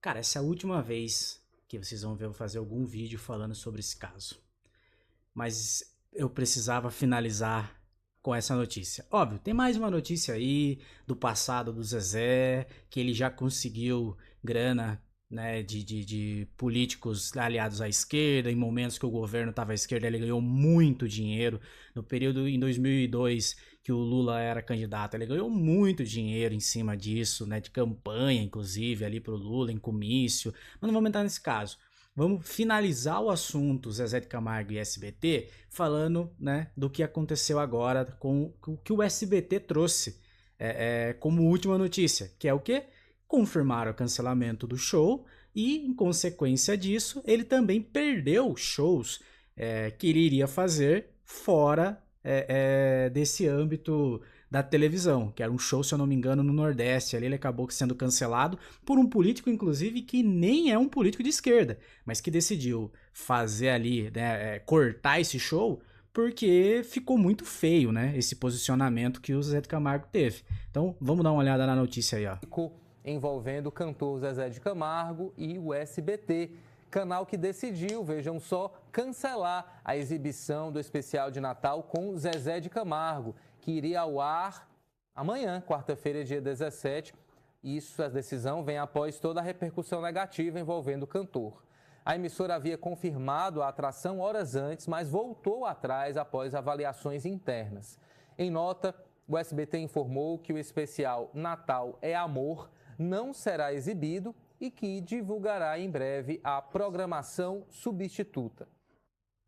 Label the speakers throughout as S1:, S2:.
S1: Cara, essa é a última vez que vocês vão ver eu fazer algum vídeo falando sobre esse caso. Mas eu precisava finalizar com essa notícia. Óbvio, tem mais uma notícia aí do passado do Zezé, que ele já conseguiu grana, né, de políticos aliados à esquerda, em momentos que o governo estava à esquerda, ele ganhou muito dinheiro. No período em 2002 que o Lula era candidato, ele ganhou muito dinheiro em cima disso, né, de campanha, inclusive, ali pro Lula, em comício. Mas não vamos entrar nesse caso. Vamos finalizar o assunto Zezé de Camargo e SBT falando, né, do que aconteceu agora com o que o SBT trouxe como última notícia, que é o quê? Confirmaram o cancelamento do show e, em consequência disso, ele também perdeu shows que ele iria fazer fora desse âmbito da televisão, que era um show, se eu não me engano, no Nordeste. Ali ele acabou sendo cancelado por um político, inclusive, que nem é um político de esquerda, mas que decidiu fazer ali, né, cortar esse show, porque ficou muito feio, né, esse posicionamento que o Zé de Camargo teve. Então, vamos dar uma olhada na notícia aí, ó.
S2: Envolvendo o cantor Zezé de Camargo e o SBT, canal que decidiu, vejam só, cancelar a exibição do especial de Natal com Zezé de Camargo, que iria ao ar amanhã, quarta-feira, dia 17. A decisão vem após toda a repercussão negativa envolvendo o cantor. A emissora havia confirmado a atração horas antes, mas voltou atrás após avaliações internas. Em nota, o SBT informou que o especial Natal é Amor não será exibido e que divulgará em breve a programação substituta.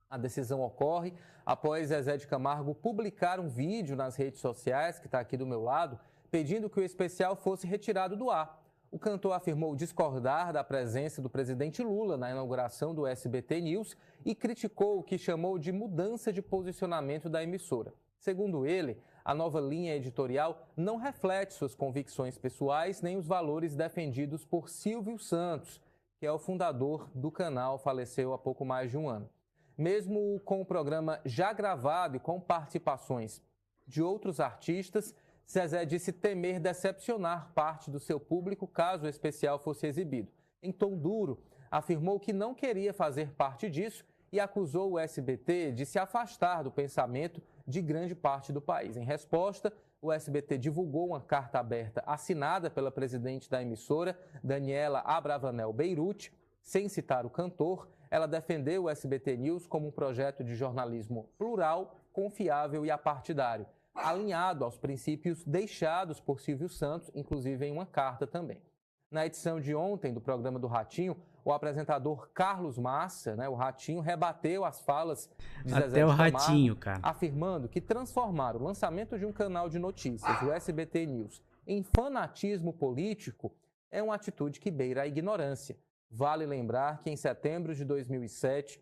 S2: A decisão ocorre após Zezé de Camargo publicar um vídeo nas redes sociais, que está aqui do meu lado, pedindo que o especial fosse retirado do ar. O cantor afirmou discordar da presença do presidente Lula na inauguração do SBT News e criticou o que chamou de mudança de posicionamento da emissora. Segundo ele, a nova linha editorial não reflete suas convicções pessoais nem os valores defendidos por Silvio Santos, que é o fundador do canal, faleceu há pouco mais de um ano. Mesmo com o programa já gravado e com participações de outros artistas, Zezé disse temer decepcionar parte do seu público caso o especial fosse exibido. Em tom duro, afirmou que não queria fazer parte disso e acusou o SBT de se afastar do pensamento de grande parte do país. Em resposta, o SBT divulgou uma carta aberta assinada pela presidente da emissora, Daniela Abravanel Beirute. Sem citar o cantor, ela defendeu o SBT News como um projeto de jornalismo plural, confiável e apartidário, alinhado aos princípios deixados por Silvio Santos, inclusive em uma carta também. Na edição de ontem do programa do Ratinho, o apresentador Carlos Massa, o Ratinho, rebateu as falas de Zezé
S1: Até o
S2: de Camargo,
S1: Ratinho, cara.
S2: afirmando que transformar o lançamento de um canal de notícias, o SBT News, em fanatismo político é uma atitude que beira a ignorância. Vale lembrar que em setembro de 2007,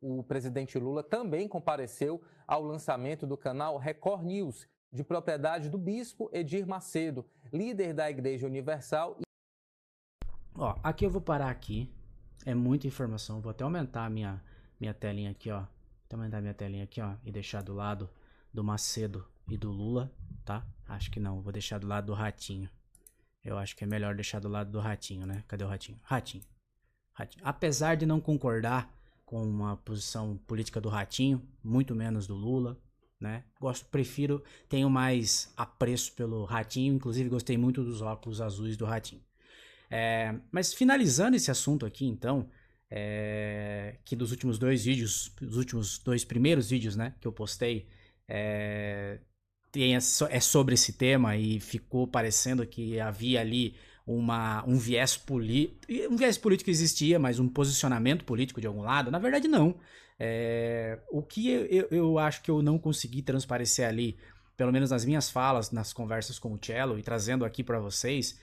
S2: o presidente Lula também compareceu ao lançamento do canal Record News, de propriedade do bispo Edir Macedo, líder da Igreja Universal.
S1: Ó, aqui eu vou parar aqui. É muita informação. Vou até aumentar a minha telinha aqui, ó. Vou aumentar minha telinha aqui, ó. E deixar do lado do Macedo e do Lula, tá? Acho que não. Vou deixar do lado do Ratinho. Eu acho que é melhor deixar do lado do Ratinho, né? Cadê o Ratinho? Ratinho. Apesar de não concordar com uma posição política do Ratinho, muito menos do Lula, né? Tenho mais apreço pelo Ratinho. Inclusive gostei muito dos óculos azuis do Ratinho. Mas finalizando esse assunto aqui, então, que dos últimos dois vídeos, os últimos dois primeiros vídeos, né, que eu postei, é sobre esse tema e ficou parecendo que havia ali um viés político. Um viés político existia, mas um posicionamento político de algum lado. Na verdade, não. O que eu acho que eu não consegui transparecer ali, pelo menos nas minhas falas, nas conversas com o Cello e trazendo aqui para vocês,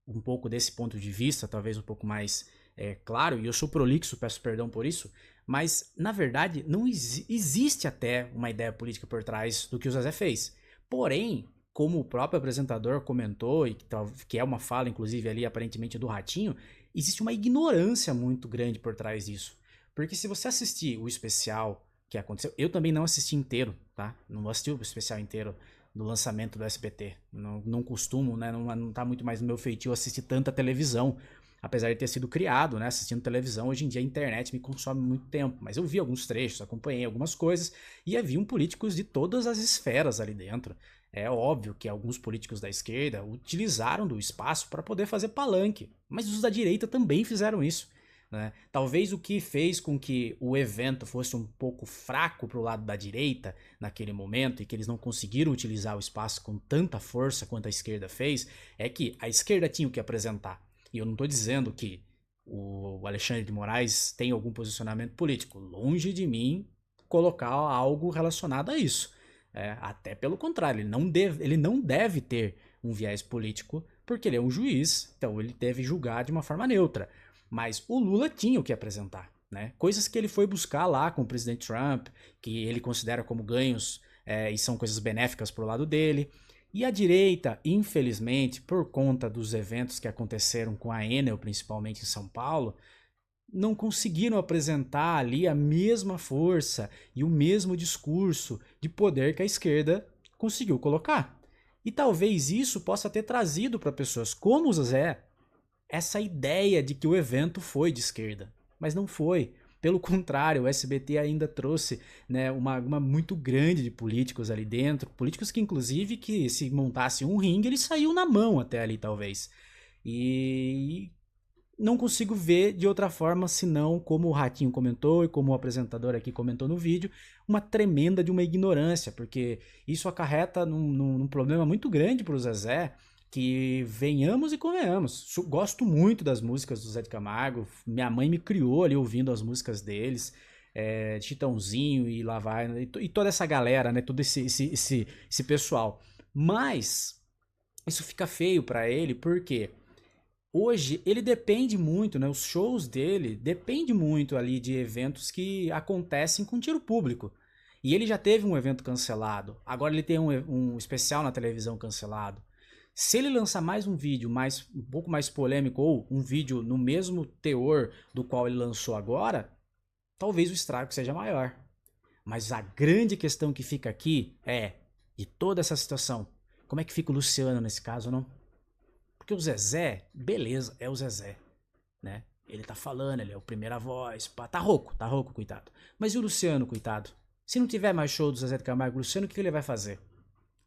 S1: um pouco desse ponto de vista, talvez um pouco mais claro, e eu sou prolixo, peço perdão por isso, mas na verdade não existe até uma ideia política por trás do que o Zezé fez. Porém, como o próprio apresentador comentou, e que é uma fala inclusive ali aparentemente do Ratinho, existe uma ignorância muito grande por trás disso. Porque se você assistir o especial que aconteceu, eu também não assisti inteiro, tá? Não assisti o especial inteiro do lançamento do SBT. Não costumo, né? Não tá muito mais no meu feitio assistir tanta televisão. Apesar de ter sido criado, né, assistindo televisão, hoje em dia a internet me consome muito tempo. Mas eu vi alguns trechos, acompanhei algumas coisas e haviam políticos de todas as esferas ali dentro. É óbvio que alguns políticos da esquerda utilizaram do espaço para poder fazer palanque, mas os da direita também fizeram isso. Né? Talvez o que fez com que o evento fosse um pouco fraco para o lado da direita naquele momento e que eles não conseguiram utilizar o espaço com tanta força quanto a esquerda fez, é que a esquerda tinha o que apresentar. E eu não estou dizendo que o Alexandre de Moraes tem algum posicionamento político. Longe de mim colocar algo relacionado a isso. Até pelo contrário, ele não deve ter um viés político porque ele é um juiz, então ele deve julgar de uma forma neutra. Mas o Lula tinha o que apresentar. Né? Coisas que ele foi buscar lá com o presidente Trump, que ele considera como ganhos e são coisas benéficas para o lado dele. E a direita, infelizmente, por conta dos eventos que aconteceram com a Enel, principalmente em São Paulo, não conseguiram apresentar ali a mesma força e o mesmo discurso de poder que a esquerda conseguiu colocar. E talvez isso possa ter trazido para pessoas como o Zezé essa ideia de que o evento foi de esquerda, mas não foi. Pelo contrário, o SBT ainda trouxe, né, uma muito grande de políticos ali dentro, políticos que inclusive que se montasse um ringue, ele saiu na mão até ali talvez. E não consigo ver de outra forma senão, como o Ratinho comentou e como o apresentador aqui comentou no vídeo, uma tremenda de uma ignorância, porque isso acarreta num problema muito grande para o Zezé, que venhamos e convenhamos. Gosto muito das músicas do Zé de Camargo, minha mãe me criou ali ouvindo as músicas deles, Chitãozinho e lá vai, e toda essa galera, né, todo esse pessoal. Mas isso fica feio para ele, porque hoje ele depende muito, né, os shows dele dependem muito ali de eventos que acontecem com tiro público. E ele já teve um evento cancelado, agora ele tem um especial na televisão cancelado. Se ele lançar mais um vídeo um pouco mais polêmico ou um vídeo no mesmo teor do qual ele lançou agora, talvez o estrago seja maior. Mas a grande questão que fica aqui de toda essa situação, como é que fica o Luciano nesse caso, não? Porque o Zezé, beleza, é o Zezé, né? Ele tá falando, ele é o primeira voz, pá, tá rouco, coitado. Mas e o Luciano, coitado? Se não tiver mais show do Zezé de Camargo e Luciano, o que ele vai fazer?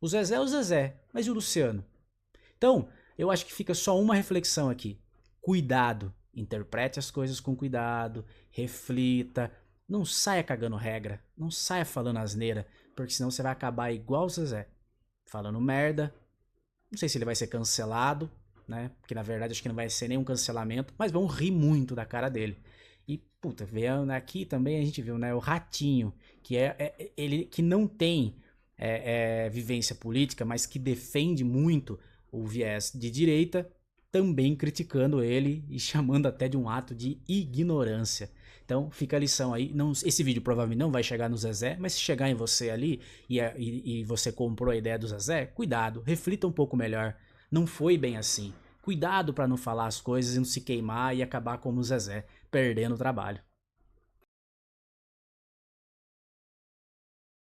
S1: O Zezé é o Zezé, mas e o Luciano? Então, eu acho que fica só uma reflexão aqui. Cuidado, interprete as coisas com cuidado, reflita, não saia cagando regra, não saia falando asneira, porque senão você vai acabar igual o Zezé, falando merda. Não sei se ele vai ser cancelado, né? Porque na verdade acho que não vai ser nenhum cancelamento, mas vão rir muito da cara dele. E, puta, vendo aqui também a gente viu, né? O Ratinho, que ele que não tem vivência política, mas que defende muito o viés de direita, também criticando ele e chamando até de um ato de ignorância. Então fica a lição aí. Esse vídeo provavelmente não vai chegar no Zezé, mas se chegar em você ali e você comprou a ideia do Zezé, cuidado, reflita um pouco melhor. Não foi bem assim. Cuidado para não falar as coisas e não se queimar e acabar como o Zezé, perdendo o trabalho.